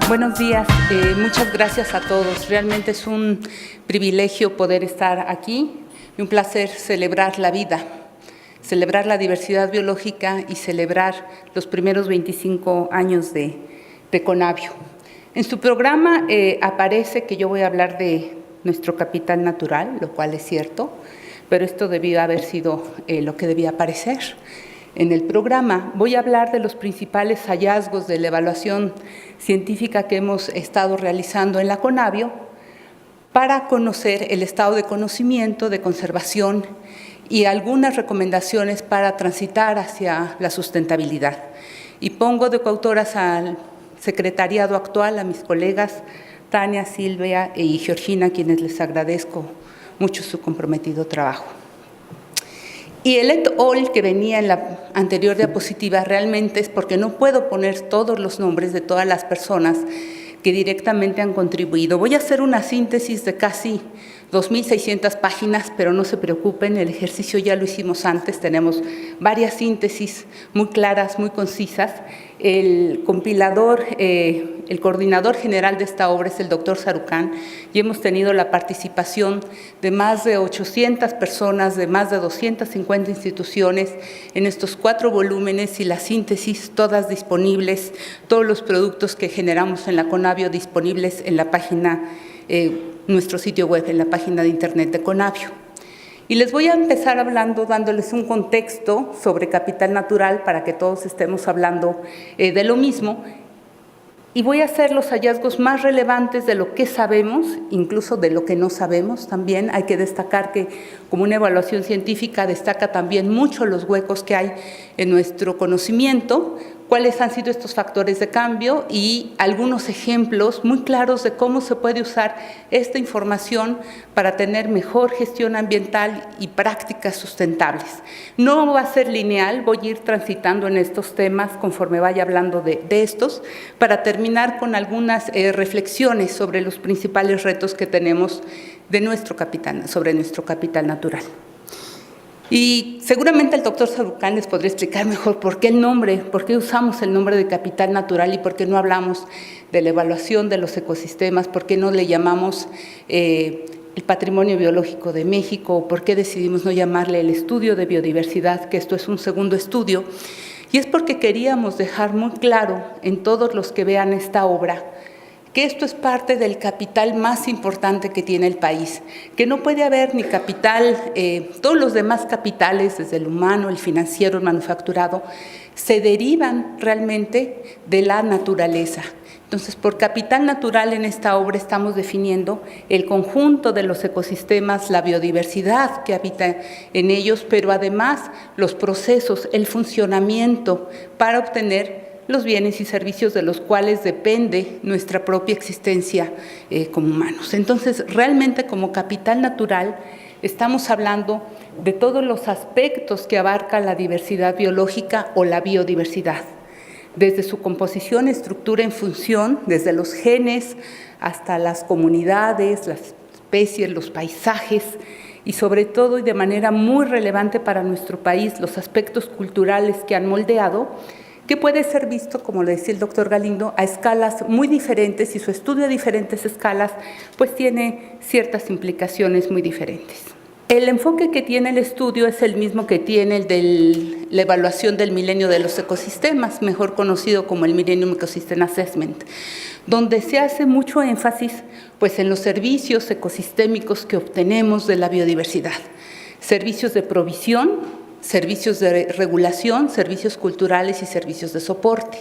Buenos días, muchas gracias a todos. Realmente es un privilegio poder estar aquí y un placer celebrar la vida, celebrar la diversidad biológica y celebrar los primeros 25 años de Conavio. En su programa aparece que yo voy a hablar de nuestro capital natural, lo cual es cierto, pero esto debió haber sido lo que debía aparecer. En el programa voy a hablar de los principales hallazgos de la evaluación científica que hemos estado realizando en la Conavio para conocer el estado de conocimiento, de conservación y algunas recomendaciones para transitar hacia la sustentabilidad. Y pongo de coautoras al secretariado actual, a mis colegas Tania, Silvia y Georgina, a quienes les agradezco mucho su comprometido trabajo. Y el et al que venía en la anterior diapositiva realmente es porque no puedo poner todos los nombres de todas las personas que directamente han contribuido. Voy a hacer una síntesis de casi 2.600 páginas, pero no se preocupen, el ejercicio ya lo hicimos antes, tenemos varias síntesis muy claras, muy concisas. El compilador, el coordinador general de esta obra es el doctor Sarucán y hemos tenido la participación de más de 800 personas, de más de 250 instituciones en estos 4 volúmenes y la síntesis, todas disponibles, todos los productos que generamos en la Conavio disponibles en la página, nuestro sitio web, en la página de internet de Conavio. Y les voy a empezar hablando, dándoles un contexto sobre capital natural para que todos estemos hablando de lo mismo. Y voy a hacer los hallazgos más relevantes de lo que sabemos, incluso de lo que no sabemos también. Hay que destacar que como una evaluación científica destaca también mucho los huecos que hay en nuestro conocimiento, cuáles han sido estos factores de cambio y algunos ejemplos muy claros de cómo se puede usar esta información para tener mejor gestión ambiental y prácticas sustentables. No va a ser lineal, voy a ir transitando en estos temas conforme vaya hablando de estos, para terminar con algunas reflexiones sobre los principales retos que tenemos de nuestro capital, sobre nuestro capital natural. Y seguramente el doctor Sarucán les podría explicar mejor por qué el nombre, por qué usamos el nombre de capital natural y por qué no hablamos de la evaluación de los ecosistemas, por qué no le llamamos el patrimonio biológico de México, o por qué decidimos no llamarle el estudio de biodiversidad, que esto es un segundo estudio. Y es porque queríamos dejar muy claro en todos los que vean esta obra que esto es parte del capital más importante que tiene el país, que no puede haber ni capital, todos los demás capitales, desde el humano, el financiero, el manufacturado, se derivan realmente de la naturaleza. Entonces, por capital natural en esta obra estamos definiendo el conjunto de los ecosistemas, la biodiversidad que habita en ellos, pero además los procesos, el funcionamiento para obtener los bienes y servicios de los cuales depende nuestra propia existencia como humanos. Entonces, realmente como capital natural estamos hablando de todos los aspectos que abarca la diversidad biológica o la biodiversidad, desde su composición, estructura en función, desde los genes hasta las comunidades, las especies, los paisajes, y sobre todo y de manera muy relevante para nuestro país, los aspectos culturales que han moldeado, que puede ser visto, como le decía el doctor Galindo, a escalas muy diferentes, y su estudio a diferentes escalas pues tiene ciertas implicaciones muy diferentes. El enfoque que tiene el estudio es el mismo que tiene el de la evaluación del milenio de los ecosistemas, mejor conocido como el Millennium Ecosystem Assessment, donde se hace mucho énfasis pues, en los servicios ecosistémicos que obtenemos de la biodiversidad, servicios de provisión, servicios de regulación, servicios culturales y servicios de soporte.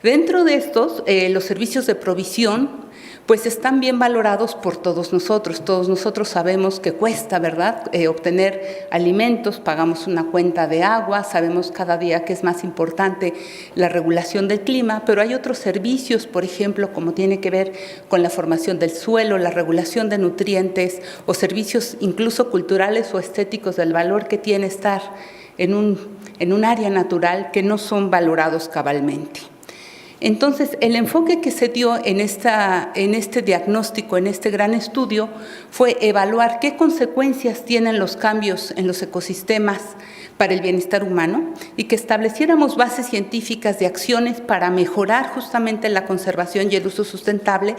Dentro de estos, los servicios de provisión pues están bien valorados por todos nosotros sabemos que cuesta, ¿verdad?, obtener alimentos, pagamos una cuenta de agua, sabemos cada día que es más importante la regulación del clima, pero hay otros servicios, por ejemplo, como tiene que ver con la formación del suelo, la regulación de nutrientes o servicios incluso culturales o estéticos del valor que tiene estar en un área natural que no son valorados cabalmente. Entonces, el enfoque que se dio en este diagnóstico, en este gran estudio, fue evaluar qué consecuencias tienen los cambios en los ecosistemas para el bienestar humano y que estableciéramos bases científicas de acciones para mejorar justamente la conservación y el uso sustentable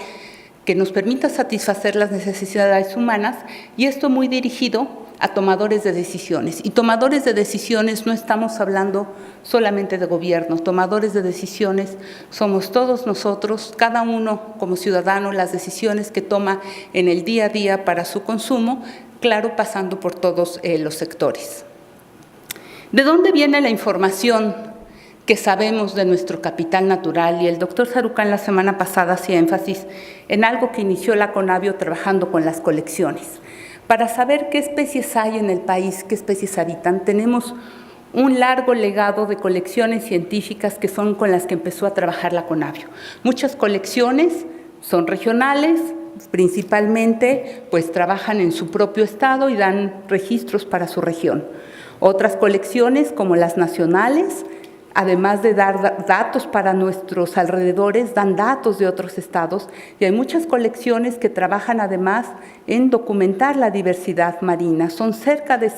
que nos permita satisfacer las necesidades humanas, y esto muy dirigido a tomadores de decisiones. Y tomadores de decisiones no estamos hablando solamente de gobierno, tomadores de decisiones somos todos nosotros, cada uno como ciudadano, las decisiones que toma en el día a día para su consumo, claro, pasando por todos los sectores. ¿De dónde viene la información que sabemos de nuestro capital natural? Y el doctor Sarucán la semana pasada hacía énfasis en algo que inició la Conavio trabajando con las colecciones. Para saber qué especies hay en el país, qué especies habitan, tenemos un largo legado de colecciones científicas que son con las que empezó a trabajar la Conavio. Muchas colecciones son regionales, principalmente pues trabajan en su propio estado y dan registros para su región. Otras colecciones, como las nacionales, además de dar datos para nuestros alrededores, dan datos de otros estados, y hay muchas colecciones que trabajan además en documentar la diversidad marina. Son cerca de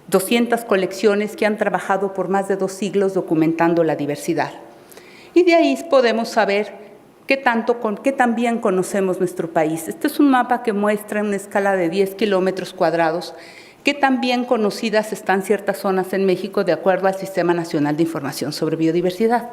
200 colecciones que han trabajado por más de 2 siglos documentando la diversidad. Y de ahí podemos saber qué tan bien conocemos nuestro país. Este es un mapa que muestra en una escala de 10 kilómetros cuadrados qué tan bien conocidas están ciertas zonas en México de acuerdo al Sistema Nacional de Información sobre Biodiversidad.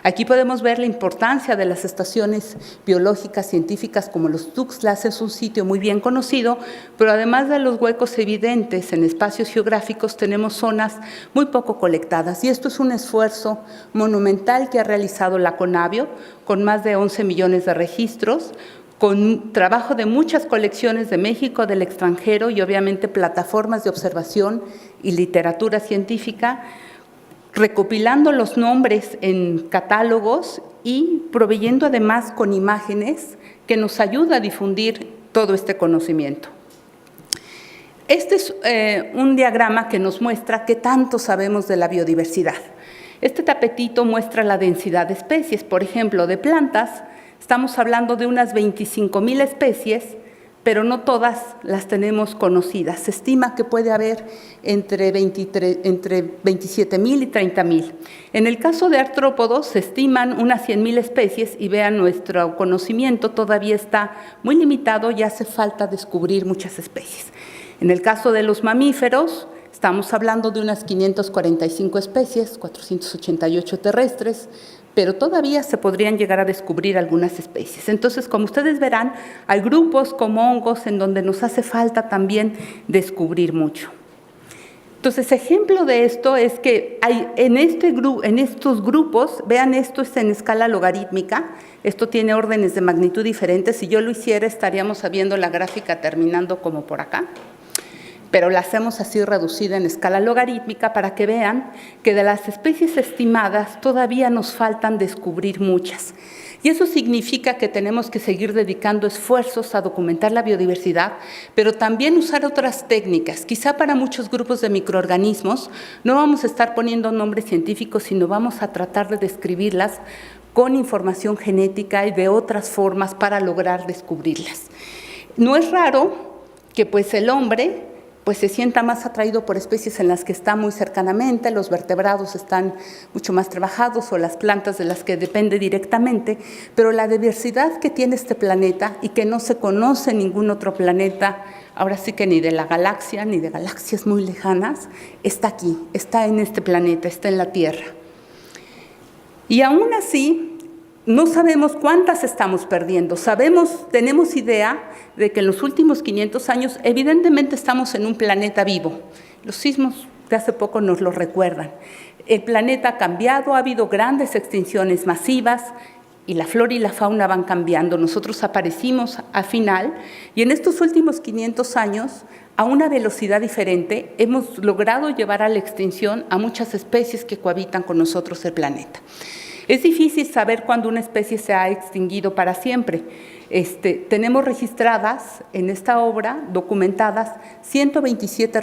Aquí podemos ver la importancia de las estaciones biológicas científicas como los Tuxtlas. Es un sitio muy bien conocido, pero además de los huecos evidentes en espacios geográficos, tenemos zonas muy poco colectadas. Y esto es un esfuerzo monumental que ha realizado la Conavio, con más de 11 millones de registros, con trabajo de muchas colecciones de México, del extranjero, y obviamente plataformas de observación y literatura científica, recopilando los nombres en catálogos y proveyendo además con imágenes que nos ayuda a difundir todo este conocimiento. Este es un diagrama que nos muestra qué tanto sabemos de la biodiversidad. Este tapetito muestra la densidad de especies. Por ejemplo, de plantas, estamos hablando de unas 25,000 especies, pero no todas las tenemos conocidas. Se estima que puede haber entre 27,000 y 30,000. En el caso de artrópodos se estiman unas 100,000 especies, y vean, nuestro conocimiento todavía está muy limitado y hace falta descubrir muchas especies. En el caso de los mamíferos, estamos hablando de unas 545 especies, 488 terrestres, pero todavía se podrían llegar a descubrir algunas especies. Entonces, como ustedes verán, hay grupos como hongos en donde nos hace falta también descubrir mucho. Entonces, ejemplo de esto es que hay en estos grupos, vean, esto es en escala logarítmica, esto tiene órdenes de magnitud diferentes. Si yo lo hiciera, estaríamos viendo la gráfica terminando como por acá, pero la hacemos así reducida en escala logarítmica para que vean que de las especies estimadas todavía nos faltan descubrir muchas. Y eso significa que tenemos que seguir dedicando esfuerzos a documentar la biodiversidad, pero también usar otras técnicas. Quizá para muchos grupos de microorganismos no vamos a estar poniendo nombres científicos, sino vamos a tratar de describirlas con información genética y de otras formas para lograr descubrirlas. No es raro que pues el hombre se sienta más atraído por especies en las que está muy cercanamente, los vertebrados están mucho más trabajados o las plantas de las que depende directamente, pero la diversidad que tiene este planeta y que no se conoce en ningún otro planeta, ahora sí que ni de la galaxia ni de galaxias muy lejanas, está aquí, está en este planeta, está en la Tierra. Y aún así, no sabemos cuántas estamos perdiendo. Tenemos idea de que en los últimos 500 años, evidentemente estamos en un planeta vivo. Los sismos de hace poco nos lo recuerdan. El planeta ha cambiado, ha habido grandes extinciones masivas y la flora y la fauna van cambiando. Nosotros aparecimos al final y en estos últimos 500 años, a una velocidad diferente, hemos logrado llevar a la extinción a muchas especies que cohabitan con nosotros el planeta. Es difícil saber cuándo una especie se ha extinguido para siempre. Tenemos registradas en esta obra, documentadas, 127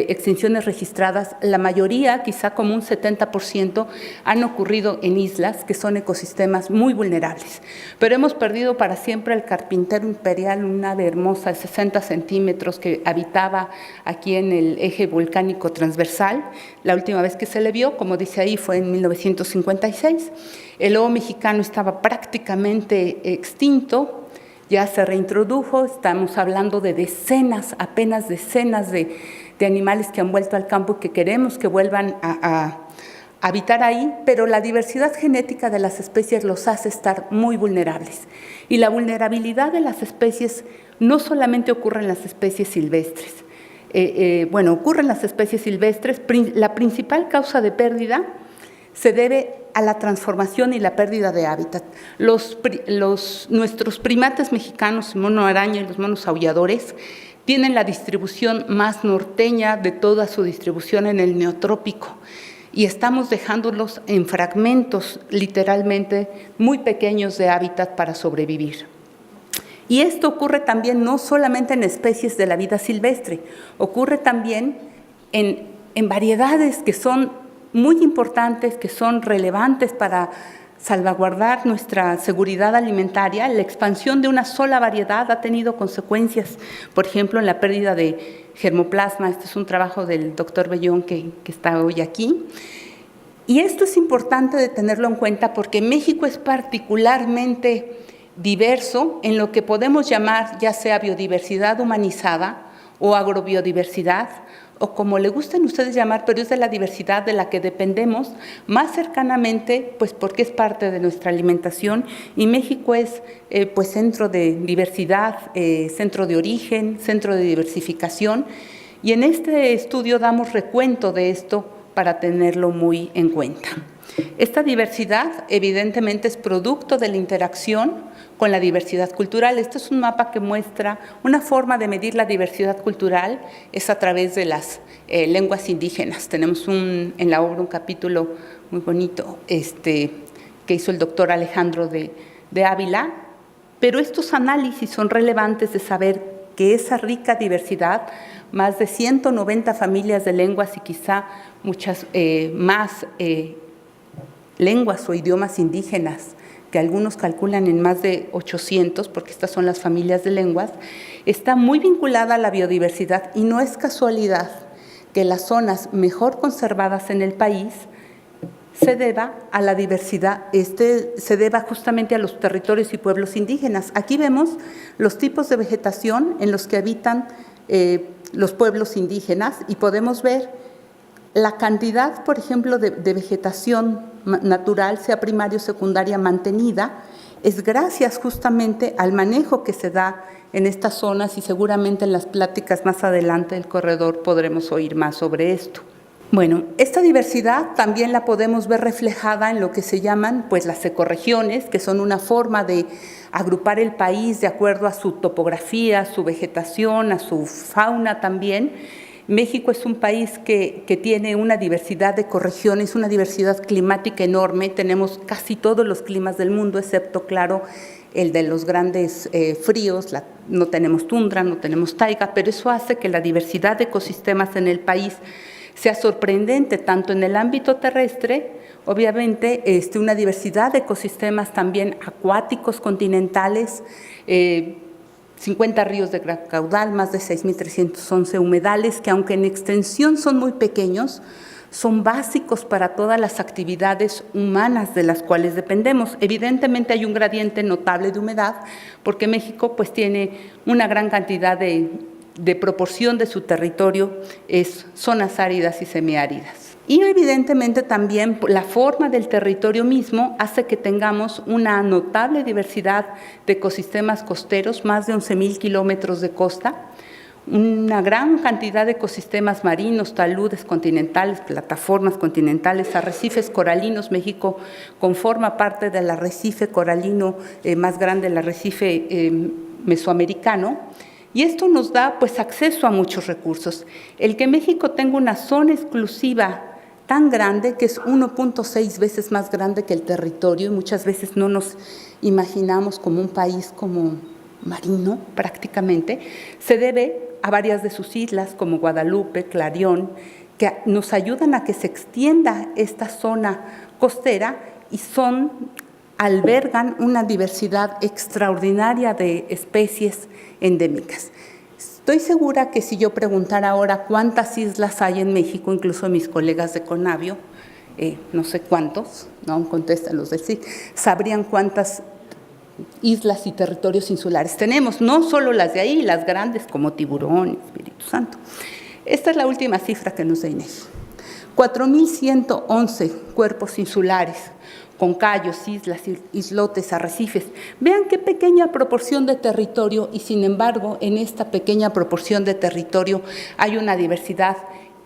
extinciones registradas. La mayoría, quizá como un 70%, han ocurrido en islas que son ecosistemas muy vulnerables. Pero hemos perdido para siempre el carpintero imperial, un ave hermosa de 60 centímetros que habitaba aquí en el eje volcánico transversal. La última vez que se le vio, como dice ahí, fue en 1956. El lobo mexicano estaba prácticamente extinto, ya se reintrodujo. Estamos hablando de decenas, apenas decenas de animales que han vuelto al campo y que queremos que vuelvan a habitar ahí, pero la diversidad genética de las especies los hace estar muy vulnerables. Y la vulnerabilidad de las especies no solamente ocurre en las especies silvestres. Ocurre en las especies silvestres. La principal causa de pérdida se debe a la transformación y la pérdida de hábitat. Nuestros primates mexicanos, el mono araña y los monos aulladores, tienen la distribución más norteña de toda su distribución en el neotrópico, y estamos dejándolos en fragmentos, literalmente, muy pequeños de hábitat para sobrevivir. Y esto ocurre también no solamente en especies de la vida silvestre, ocurre también en variedades que son muy importantes, que son relevantes para salvaguardar nuestra seguridad alimentaria. La expansión de una sola variedad ha tenido consecuencias, por ejemplo, en la pérdida de germoplasma. Este es un trabajo del doctor Bellón que está hoy aquí. Y esto es importante de tenerlo en cuenta porque México es particularmente diverso en lo que podemos llamar ya sea biodiversidad humanizada o agrobiodiversidad, o como le gustan ustedes llamar, pero es de la diversidad de la que dependemos más cercanamente, pues porque es parte de nuestra alimentación, y México es pues centro de diversidad, centro de origen, centro de diversificación, y en este estudio damos recuento de esto para tenerlo muy en cuenta. Esta diversidad evidentemente es producto de la interacción con la diversidad cultural. Este es un mapa que muestra una forma de medir la diversidad cultural, es a través de las lenguas indígenas. Tenemos en la obra un capítulo muy bonito que hizo el doctor Alejandro de Ávila, pero estos análisis son relevantes de saber que esa rica diversidad, más de 190 familias de lenguas y quizá muchas más lenguas o idiomas indígenas, que algunos calculan en más de 800, porque estas son las familias de lenguas, está muy vinculada a la biodiversidad, y no es casualidad que las zonas mejor conservadas en el país se deba a la diversidad, se deba justamente a los territorios y pueblos indígenas. Aquí vemos los tipos de vegetación en los que habitan los pueblos indígenas, y podemos ver la cantidad, por ejemplo, de vegetación natural, sea primaria o secundaria, mantenida, es gracias justamente al manejo que se da en estas zonas, y seguramente en las pláticas más adelante del corredor podremos oír más sobre esto. Bueno, esta diversidad también la podemos ver reflejada en lo que se llaman pues las ecorregiones, que son una forma de agrupar el país de acuerdo a su topografía, a su vegetación, a su fauna también. México es un país que tiene una diversidad de ecorregiones, una diversidad climática enorme. Tenemos casi todos los climas del mundo, excepto, claro, el de los grandes fríos. No tenemos tundra, no tenemos taiga, pero eso hace que la diversidad de ecosistemas en el país sea sorprendente, tanto en el ámbito terrestre, obviamente, una diversidad de ecosistemas también acuáticos, continentales, 50 ríos de gran caudal, más de 6.311 humedales, que aunque en extensión son muy pequeños, son básicos para todas las actividades humanas de las cuales dependemos. Evidentemente hay un gradiente notable de humedad, porque México pues tiene una gran cantidad de proporción de su territorio, es zonas áridas y semiáridas. Y evidentemente también la forma del territorio mismo hace que tengamos una notable diversidad de ecosistemas costeros, más de 11,000 kilómetros de costa, una gran cantidad de ecosistemas marinos, taludes continentales, plataformas continentales, arrecifes coralinos. México conforma parte del arrecife coralino más grande, el arrecife mesoamericano, y esto nos da pues acceso a muchos recursos. El que México tenga una zona exclusiva tan grande que es 1.6 veces más grande que el territorio, y muchas veces no nos imaginamos como un país como marino prácticamente. Se debe a varias de sus islas como Guadalupe, Clarión, que nos ayudan a que se extienda esta zona costera y albergan una diversidad extraordinaria de especies endémicas. Estoy segura que si yo preguntara ahora cuántas islas hay en México, incluso mis colegas de Conavio, no sé cuántos, no contestan los del CIC, sabrían cuántas islas y territorios insulares tenemos, no solo las de ahí, las grandes como Tiburón, Espíritu Santo. Esta es la última cifra que nos da INEGI. 4.111 cuerpos insulares, con cayos, islas, islotes, arrecifes. Vean qué pequeña proporción de territorio, y sin embargo, en esta pequeña proporción de territorio hay una diversidad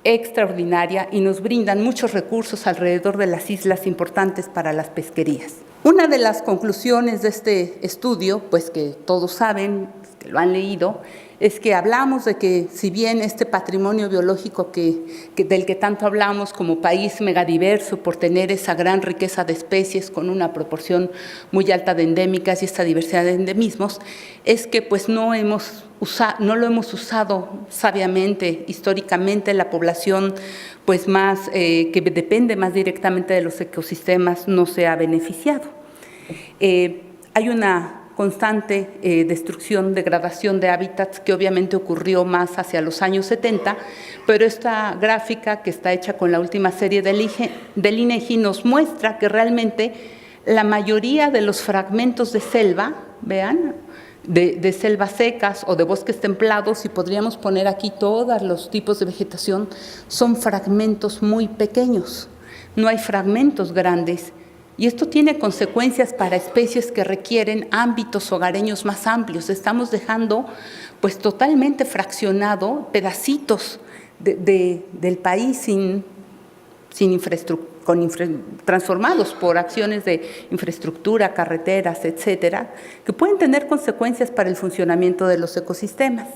extraordinaria y nos brindan muchos recursos alrededor de las islas importantes para las pesquerías. Una de las conclusiones de este estudio, pues que todos saben, que lo han leído, es que hablamos de que si bien este patrimonio biológico del que tanto hablamos como país megadiverso por tener esa gran riqueza de especies con una proporción muy alta de endémicas y esta diversidad de endemismos, es que pues no lo hemos usado sabiamente, históricamente la población pues más que depende más directamente de los ecosistemas no se ha beneficiado. Hay una constante degradación de hábitats que obviamente ocurrió más hacia los años 70, pero esta gráfica que está hecha con la última serie del INEGI nos muestra que realmente la mayoría de los fragmentos de selva, vean, de selvas secas o de bosques templados, y podríamos poner aquí todos los tipos de vegetación, son fragmentos muy pequeños, no hay fragmentos grandes. Y esto tiene consecuencias para especies que requieren ámbitos hogareños más amplios. Estamos dejando pues totalmente fraccionado pedacitos del país transformados por acciones de infraestructura, carreteras, etcétera, que pueden tener consecuencias para el funcionamiento de los ecosistemas.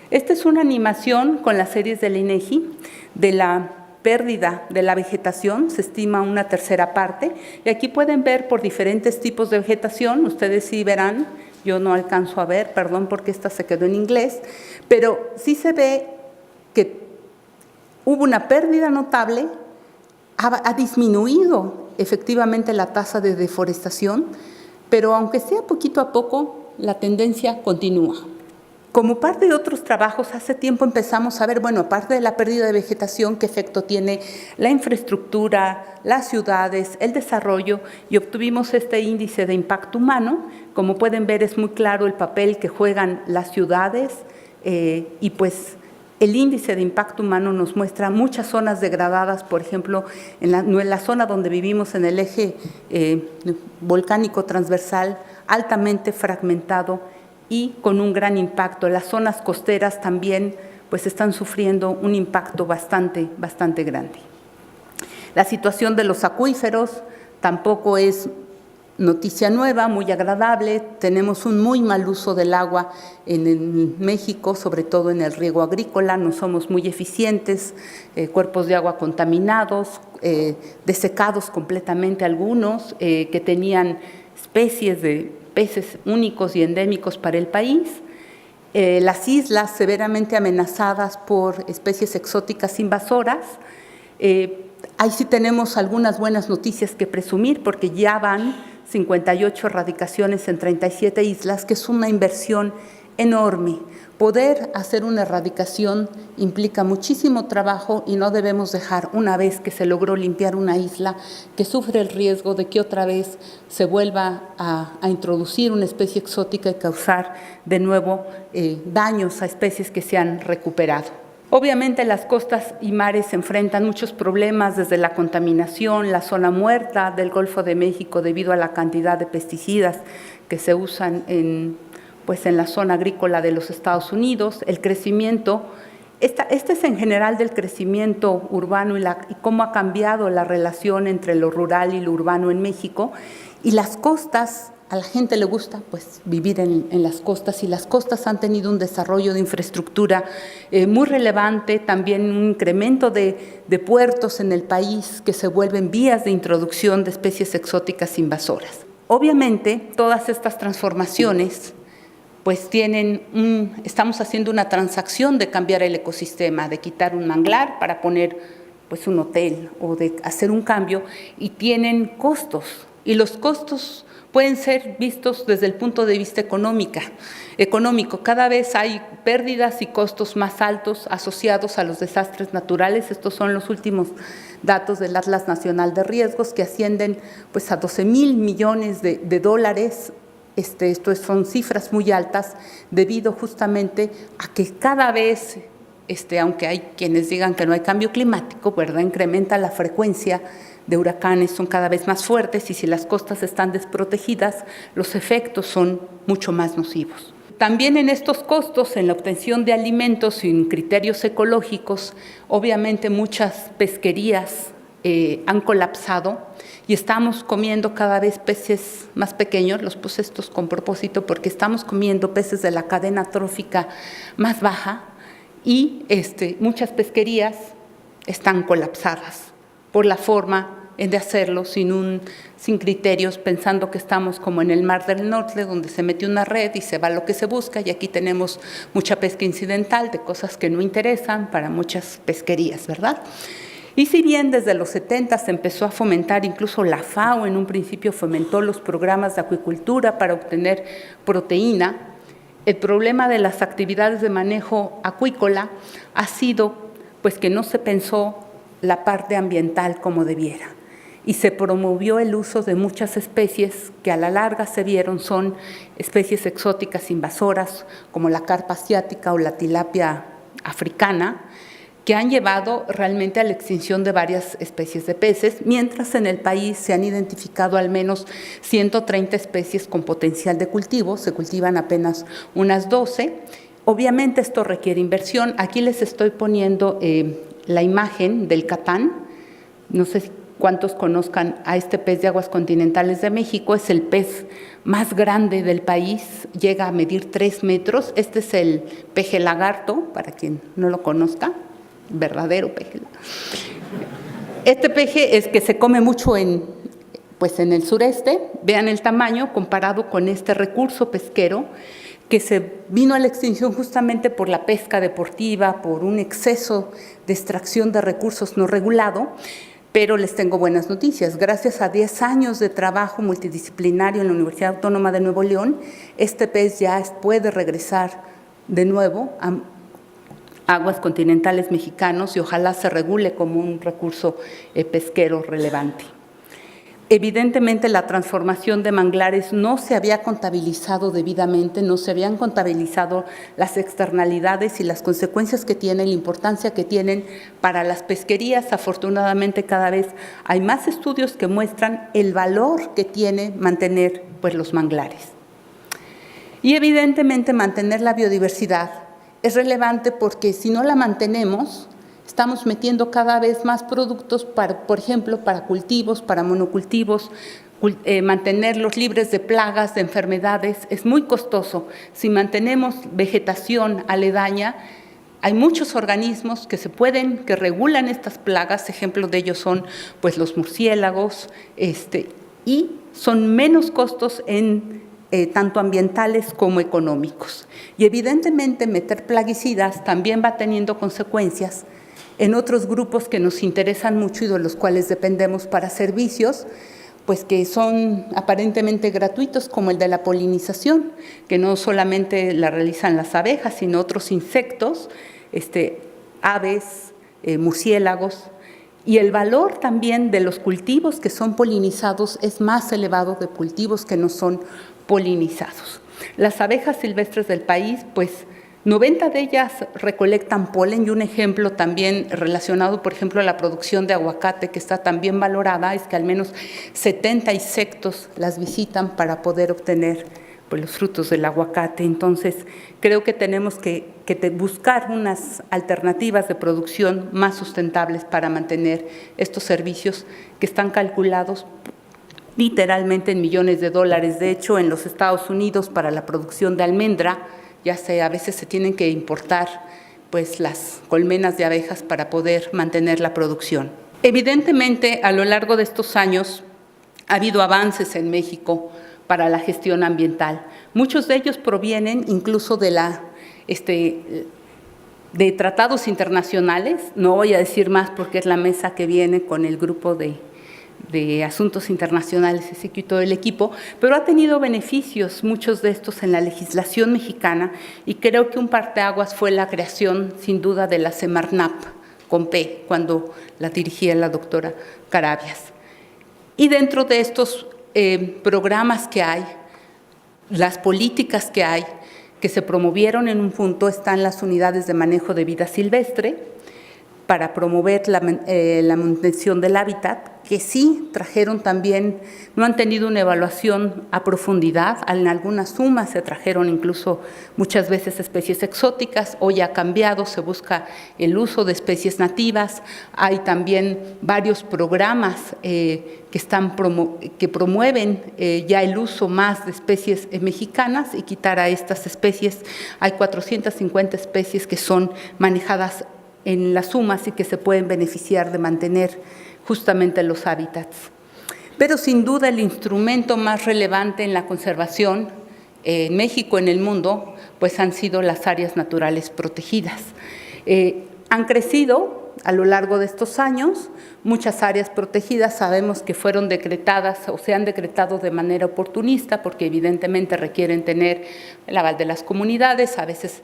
Esta es una animación con las series del INEGI de la pérdida de la vegetación, se estima una tercera parte, y aquí pueden ver por diferentes tipos de vegetación, ustedes sí verán, yo no alcanzo a ver, perdón porque esta se quedó en inglés, pero sí se ve que hubo una pérdida notable, ha disminuido efectivamente la tasa de deforestación, pero aunque sea poquito a poco, la tendencia continúa. Como parte de otros trabajos, hace tiempo empezamos a ver, bueno, aparte de la pérdida de vegetación, qué efecto tiene la infraestructura, las ciudades, el desarrollo, y obtuvimos este índice de impacto humano. Como pueden ver, es muy claro el papel que juegan las ciudades y pues el índice de impacto humano nos muestra muchas zonas degradadas, por ejemplo, en la zona donde vivimos, en el eje volcánico transversal, altamente fragmentado y con un gran impacto. Las zonas costeras también pues están sufriendo un impacto bastante grande. La situación de los acuíferos tampoco es noticia nueva, muy agradable. Tenemos un muy mal uso del agua en México, sobre todo en el riego agrícola, no somos muy eficientes, cuerpos de agua contaminados, desecados completamente algunos, que tenían especies de peces únicos y endémicos para el país, las islas severamente amenazadas por especies exóticas invasoras. Ahí sí tenemos algunas buenas noticias que presumir, porque ya van 58 erradicaciones en 37 islas, que es una inversión enorme. Poder hacer una erradicación implica muchísimo trabajo y no debemos dejar, una vez que se logró limpiar una isla, que sufre el riesgo de que otra vez se vuelva a introducir una especie exótica y causar de nuevo daños a especies que se han recuperado. Obviamente las costas y mares se enfrentan muchos problemas, desde la contaminación, la zona muerta del Golfo de México debido a la cantidad de pesticidas que se usan en la zona agrícola de los Estados Unidos, el crecimiento. Este es en general del crecimiento urbano y cómo ha cambiado la relación entre lo rural y lo urbano en México, y las costas a la gente le gusta pues vivir en las costas, y las costas han tenido un desarrollo de infraestructura muy relevante, también un incremento de puertos en el país que se vuelven vías de introducción de especies exóticas invasoras. Obviamente, todas estas transformaciones pues estamos haciendo una transacción de cambiar el ecosistema, de quitar un manglar para poner pues un hotel, o de hacer un cambio, y tienen costos, y los costos pueden ser vistos desde el punto de vista económico. Cada vez hay pérdidas y costos más altos asociados a los desastres naturales. Estos son los últimos datos del Atlas Nacional de Riesgos, que ascienden pues, a 12,000 millones de dólares. Son cifras muy altas debido justamente a que cada vez, aunque hay quienes digan que no hay cambio climático, ¿verdad?, incrementa la frecuencia de huracanes, son cada vez más fuertes, y si las costas están desprotegidas, los efectos son mucho más nocivos. También en estos costos, en la obtención de alimentos sin criterios ecológicos, obviamente muchas pesquerías han colapsado y estamos comiendo cada vez peces más pequeños, los puse estos con propósito porque estamos comiendo peces de la cadena trófica más baja, y muchas pesquerías están colapsadas por la forma de hacerlo sin criterios, pensando que estamos como en el Mar del Norte, donde se mete una red y se va lo que se busca, y aquí tenemos mucha pesca incidental de cosas que no interesan para muchas pesquerías, ¿verdad? Y si bien desde los 70 se empezó a fomentar, incluso la FAO en un principio fomentó los programas de acuicultura para obtener proteína, el problema de las actividades de manejo acuícola ha sido pues que no se pensó la parte ambiental como debiera, y se promovió el uso de muchas especies que a la larga se vieron son especies exóticas invasoras, como la carpa asiática o la tilapia africana, que han llevado realmente a la extinción de varias especies de peces, mientras en el país se han identificado al menos 130 especies con potencial de cultivo, se cultivan apenas unas 12. Obviamente esto requiere inversión. Aquí les estoy poniendo la imagen del catán. No sé cuántos conozcan a este pez de aguas continentales de México, es el pez más grande del país, llega a medir 3 metros. Este es el peje lagarto, para quien no lo conozca, verdadero peje. Este peje es que se come mucho en el sureste. Vean el tamaño comparado con este recurso pesquero que se vino a la extinción justamente por la pesca deportiva, por un exceso de extracción de recursos no regulado. Pero les tengo buenas noticias. Gracias a 10 años de trabajo multidisciplinario en la Universidad Autónoma de Nuevo León, este pez ya puede regresar de nuevo a aguas continentales mexicanos, y ojalá se regule como un recurso pesquero relevante. Evidentemente, la transformación de manglares no se había contabilizado debidamente, no se habían contabilizado las externalidades y las consecuencias que tienen, la importancia que tienen para las pesquerías. Afortunadamente, cada vez hay más estudios que muestran el valor que tiene mantener los manglares. Y evidentemente, mantener la biodiversidad es relevante porque si no la mantenemos, estamos metiendo cada vez más productos, por ejemplo, para cultivos, para monocultivos, mantenerlos libres de plagas, de enfermedades, es muy costoso. Si mantenemos vegetación aledaña, hay muchos organismos que regulan estas plagas, ejemplos de ellos son los murciélagos, y son menos costos tanto ambientales como económicos. Y evidentemente meter plaguicidas también va teniendo consecuencias en otros grupos que nos interesan mucho y de los cuales dependemos para servicios, que son aparentemente gratuitos, como el de la polinización, que no solamente la realizan las abejas, sino otros insectos, aves, murciélagos. Y el valor también de los cultivos que son polinizados es más elevado de cultivos que no son polinizados. Las abejas silvestres del país, 90 de ellas recolectan polen, y un ejemplo también relacionado, por ejemplo, a la producción de aguacate, que está también valorada, es que al menos 70 insectos las visitan para poder obtener los frutos del aguacate. Entonces, creo que tenemos que buscar unas alternativas de producción más sustentables para mantener estos servicios que están calculados literalmente en millones de dólares. De hecho, en los Estados Unidos, para la producción de almendra, a veces se tienen que importar pues, las colmenas de abejas para poder mantener la producción. Evidentemente, a lo largo de estos años, ha habido avances en México para la gestión ambiental. Muchos de ellos provienen incluso de tratados internacionales. No voy a decir más porque es la mesa que viene con el grupo de asuntos internacionales, ese y todo el equipo, pero ha tenido beneficios, muchos de estos en la legislación mexicana, y creo que un parteaguas fue la creación, sin duda, de la Semarnap, con P, cuando la dirigía la doctora Carabias. Y dentro de estos programas que hay, las políticas que hay, que se promovieron en un punto, están las unidades de manejo de vida silvestre, para promover la manutención del hábitat, que sí trajeron también, no han tenido una evaluación a profundidad, en algunas sumas se trajeron incluso muchas veces especies exóticas, hoy ha cambiado, se busca el uso de especies nativas, hay también varios programas que promueven ya el uso más de especies mexicanas y quitar a estas especies. Hay 450 especies que son manejadas en las sumas y que se pueden beneficiar de mantener justamente los hábitats. Pero sin duda el instrumento más relevante en la conservación en México, en el mundo, pues han sido las áreas naturales protegidas. Han crecido a lo largo de estos años muchas áreas protegidas, sabemos que fueron decretadas o se han decretado de manera oportunista porque evidentemente requieren tener el aval de las comunidades, a veces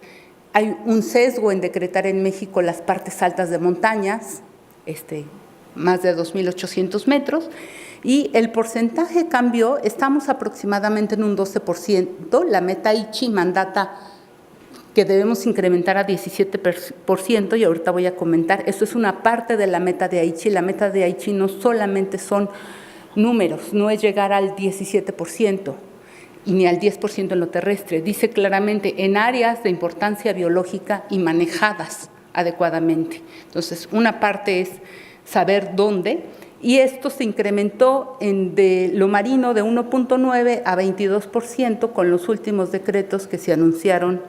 hay un sesgo en decretar en México las partes altas de montañas, más de 2.800 metros, y el porcentaje cambió, estamos aproximadamente en un 12%, la meta Aichi mandata que debemos incrementar a 17%, y ahorita voy a comentar, esto es una parte de la meta de Aichi. La meta de Aichi no solamente son números, no es llegar al 17%, y ni al 10% en lo terrestre. Dice claramente en áreas de importancia biológica y manejadas adecuadamente. Entonces, una parte es saber dónde, y esto se incrementó de lo marino de 1.9 a 22% con los últimos decretos que se anunciaron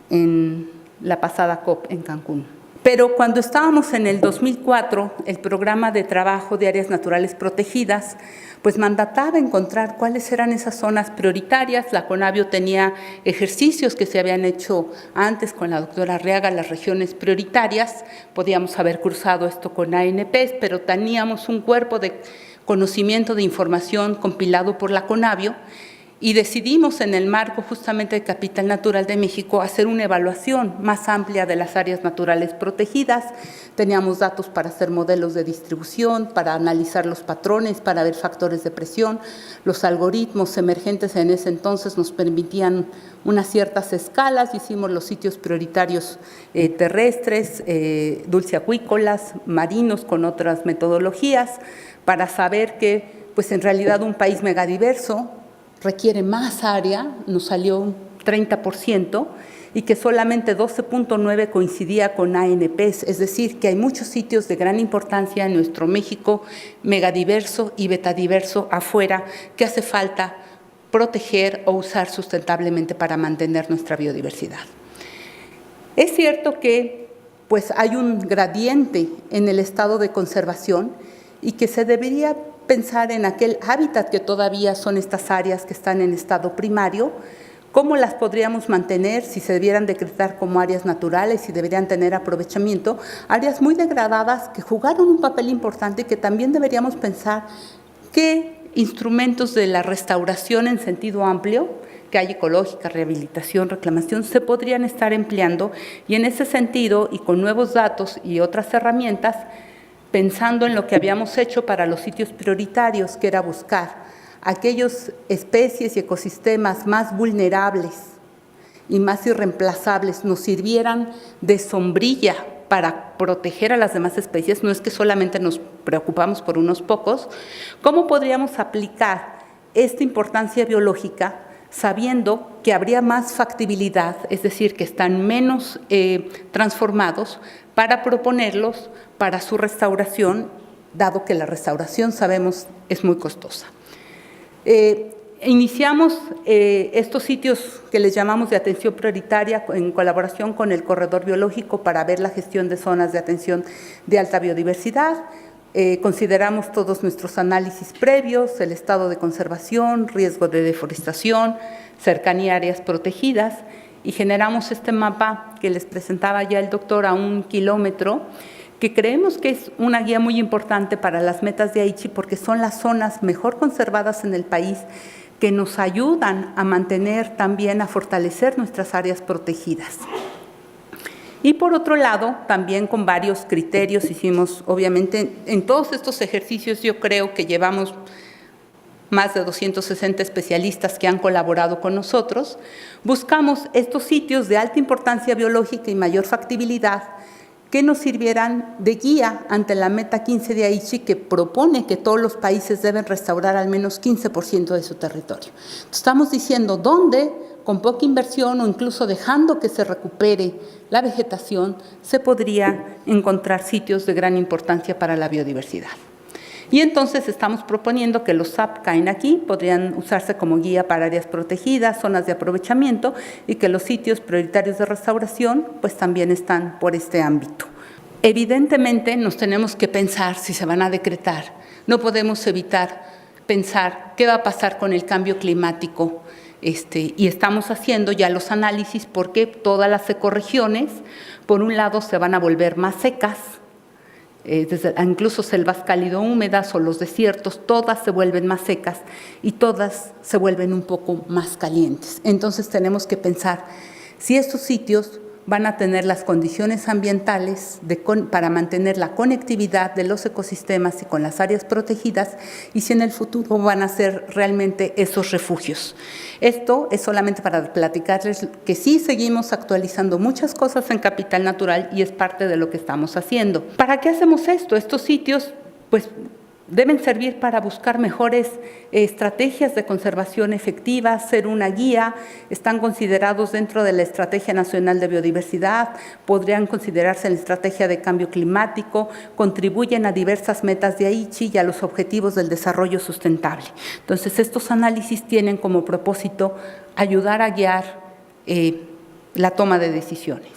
en la pasada COP en Cancún. Pero cuando estábamos en el 2004, el programa de trabajo de áreas naturales protegidas, pues mandataba encontrar cuáles eran esas zonas prioritarias. La CONABIO tenía ejercicios que se habían hecho antes con la doctora Arriaga, las regiones prioritarias. Podíamos haber cruzado esto con ANPs, pero teníamos un cuerpo de conocimiento de información compilado por la CONABIO, y decidimos en el marco justamente de Capital Natural de México hacer una evaluación más amplia de las áreas naturales protegidas. Teníamos datos para hacer modelos de distribución, para analizar los patrones, para ver factores de presión. Los algoritmos emergentes en ese entonces nos permitían unas ciertas escalas. Hicimos los sitios prioritarios terrestres, dulceacuícolas, marinos con otras metodologías, para saber que pues en realidad un país megadiverso requiere más área, nos salió un 30%, y que solamente 12.9 coincidía con ANPs, es decir, que hay muchos sitios de gran importancia en nuestro México megadiverso y betadiverso afuera que hace falta proteger o usar sustentablemente para mantener nuestra biodiversidad. Es cierto que pues, hay un gradiente en el estado de conservación y que se debería pensar en aquel hábitat que todavía son estas áreas que están en estado primario, cómo las podríamos mantener si se debieran decretar como áreas naturales, si deberían tener aprovechamiento, áreas muy degradadas que jugaron un papel importante y que también deberíamos pensar qué instrumentos de la restauración en sentido amplio, que hay ecológica, rehabilitación, reclamación, se podrían estar empleando, y en ese sentido y con nuevos datos y otras herramientas, pensando en lo que habíamos hecho para los sitios prioritarios, que era buscar aquellas especies y ecosistemas más vulnerables y más irreemplazables, nos sirvieran de sombrilla para proteger a las demás especies. No es que solamente nos preocupamos por unos pocos. ¿Cómo podríamos aplicar esta importancia biológica sabiendo que habría más factibilidad, es decir, que están menos transformados, para proponerlos para su restauración, dado que la restauración, sabemos, es muy costosa? Iniciamos estos sitios que les llamamos de atención prioritaria en colaboración con el Corredor Biológico para ver la gestión de zonas de atención de alta biodiversidad. Consideramos todos nuestros análisis previos, el estado de conservación, riesgo de deforestación, cercanía a áreas protegidas, y generamos este mapa que les presentaba ya el doctor a 1 kilómetro, que creemos que es una guía muy importante para las metas de Aichi porque son las zonas mejor conservadas en el país que nos ayudan a mantener también, a fortalecer nuestras áreas protegidas. Y por otro lado, también con varios criterios hicimos, obviamente, en todos estos ejercicios yo creo que llevamos más de 260 especialistas que han colaborado con nosotros, buscamos estos sitios de alta importancia biológica y mayor factibilidad que nos sirvieran de guía ante la meta 15 de Aichi, que propone que todos los países deben restaurar al menos 15% de su territorio. Estamos diciendo dónde, con poca inversión o incluso dejando que se recupere la vegetación, se podría encontrar sitios de gran importancia para la biodiversidad. Y entonces estamos proponiendo que los SAP caen aquí, podrían usarse como guía para áreas protegidas, zonas de aprovechamiento, y que los sitios prioritarios de restauración pues también están por este ámbito. Evidentemente nos tenemos que pensar si se van a decretar. No podemos evitar pensar qué va a pasar con el cambio climático. Y estamos haciendo ya los análisis porque todas las ecorregiones, por un lado, se van a volver más secas, incluso selvas cálido húmedas o los desiertos, todas se vuelven más secas y todas se vuelven un poco más calientes. Entonces tenemos que pensar si estos sitios van a tener las condiciones ambientales para mantener la conectividad de los ecosistemas y con las áreas protegidas, y si en el futuro van a ser realmente esos refugios. Esto es solamente para platicarles que sí seguimos actualizando muchas cosas en Capital Natural y es parte de lo que estamos haciendo. ¿Para qué hacemos esto? Estos sitios, pues, deben servir para buscar mejores estrategias de conservación efectivas, ser una guía, están considerados dentro de la Estrategia Nacional de Biodiversidad, podrían considerarse en la Estrategia de Cambio Climático, contribuyen a diversas metas de Aichi y a los objetivos del desarrollo sustentable. Entonces, estos análisis tienen como propósito ayudar a guiar la toma de decisiones.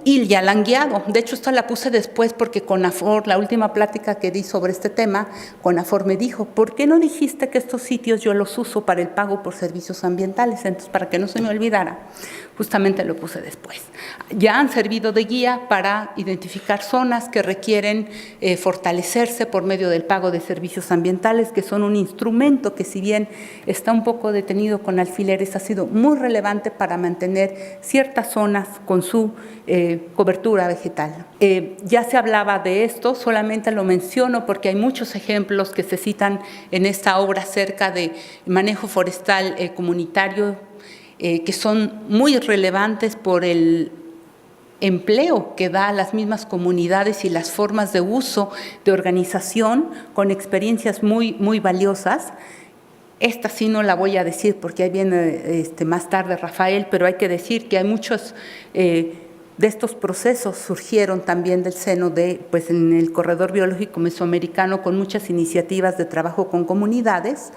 Y ya la han guiado. De hecho, esta la puse después porque CONAFOR, la última plática que di sobre este tema, CONAFOR me dijo, ¿por qué no dijiste que estos sitios yo los uso para el pago por servicios ambientales? Entonces, para que no se me olvidara, justamente lo puse después. Ya han servido de guía para identificar zonas que requieren fortalecerse por medio del pago de servicios ambientales, que son un instrumento que, si bien está un poco detenido con alfileres, ha sido muy relevante para mantener ciertas zonas con su cobertura vegetal. Ya se hablaba de esto, solamente lo menciono porque hay muchos ejemplos que se citan en esta obra acerca de manejo forestal comunitario, que son muy relevantes por el empleo que da a las mismas comunidades y las formas de uso de organización con experiencias muy, muy valiosas. Esta sí no la voy a decir porque ahí viene más tarde Rafael, pero hay que decir que hay muchos de estos procesos surgieron también del seno pues en el Corredor Biológico Mesoamericano, con muchas iniciativas de trabajo con comunidades.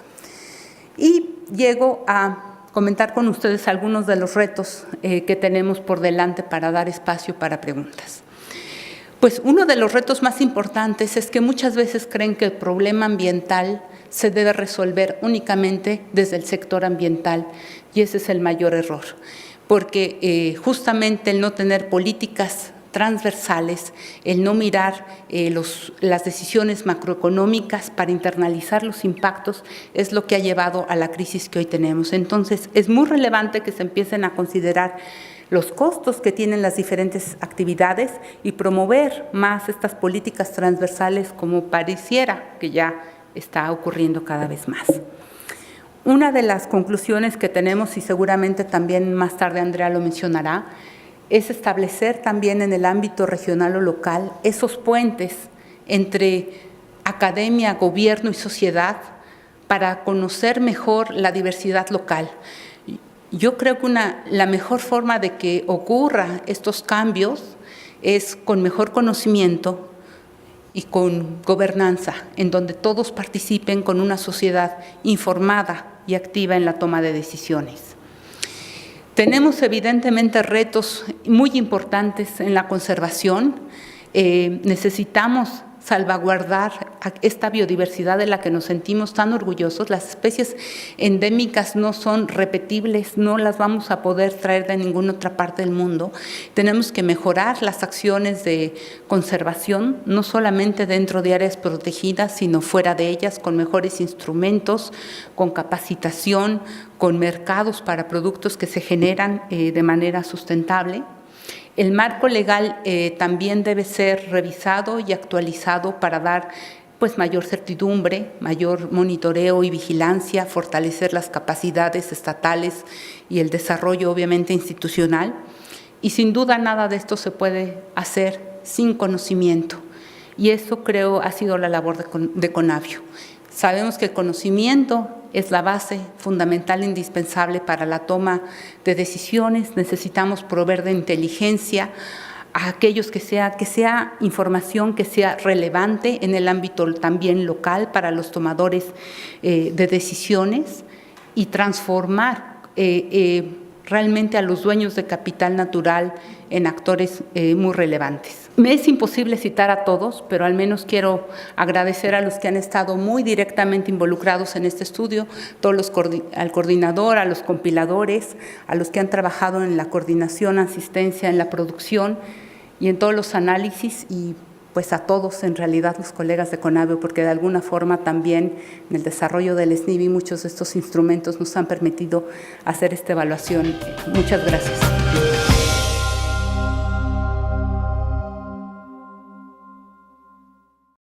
Y llego a comentar con ustedes algunos de los retos que tenemos por delante para dar espacio para preguntas. Pues uno de los retos más importantes es que muchas veces creen que el problema ambiental se debe resolver únicamente desde el sector ambiental, y ese es el mayor error, porque justamente el no tener políticas transversales, el no mirar las decisiones macroeconómicas para internalizar los impactos es lo que ha llevado a la crisis que hoy tenemos. Entonces, es muy relevante que se empiecen a considerar los costos que tienen las diferentes actividades y promover más estas políticas transversales, como pareciera que ya está ocurriendo cada vez más. Una de las conclusiones que tenemos, y seguramente también más tarde Andrea lo mencionará, es establecer también en el ámbito regional o local esos puentes entre academia, gobierno y sociedad para conocer mejor la diversidad local. Yo creo que la mejor forma de que ocurran estos cambios es con mejor conocimiento y con gobernanza, en donde todos participen con una sociedad informada y activa en la toma de decisiones. Tenemos evidentemente retos muy importantes en la conservación. Necesitamos salvaguardar esta biodiversidad de la que nos sentimos tan orgullosos. Las especies endémicas no son repetibles, no las vamos a poder traer de ninguna otra parte del mundo. Tenemos que mejorar las acciones de conservación, no solamente dentro de áreas protegidas, sino fuera de ellas, con mejores instrumentos, con capacitación, con mercados para productos que se generan de manera sustentable. El marco legal también debe ser revisado y actualizado para dar mayor certidumbre, mayor monitoreo y vigilancia, fortalecer las capacidades estatales y el desarrollo obviamente institucional. Y sin duda nada de esto se puede hacer sin conocimiento. Y eso creo ha sido la labor de Conavio. Sabemos que el conocimiento es la base fundamental e indispensable para la toma de decisiones. Necesitamos proveer de inteligencia a aquellos que sea información que sea relevante en el ámbito también local para los tomadores de decisiones y transformar realmente a los dueños de capital natural en actores muy relevantes. Me es imposible citar a todos, pero al menos quiero agradecer a los que han estado muy directamente involucrados en este estudio, al coordinador, a los compiladores, a los que han trabajado en la coordinación, asistencia, en la producción y en todos los análisis y a todos, en realidad, los colegas de Conavio, porque de alguna forma también en el desarrollo del SNIBI muchos de estos instrumentos nos han permitido hacer esta evaluación. Muchas gracias.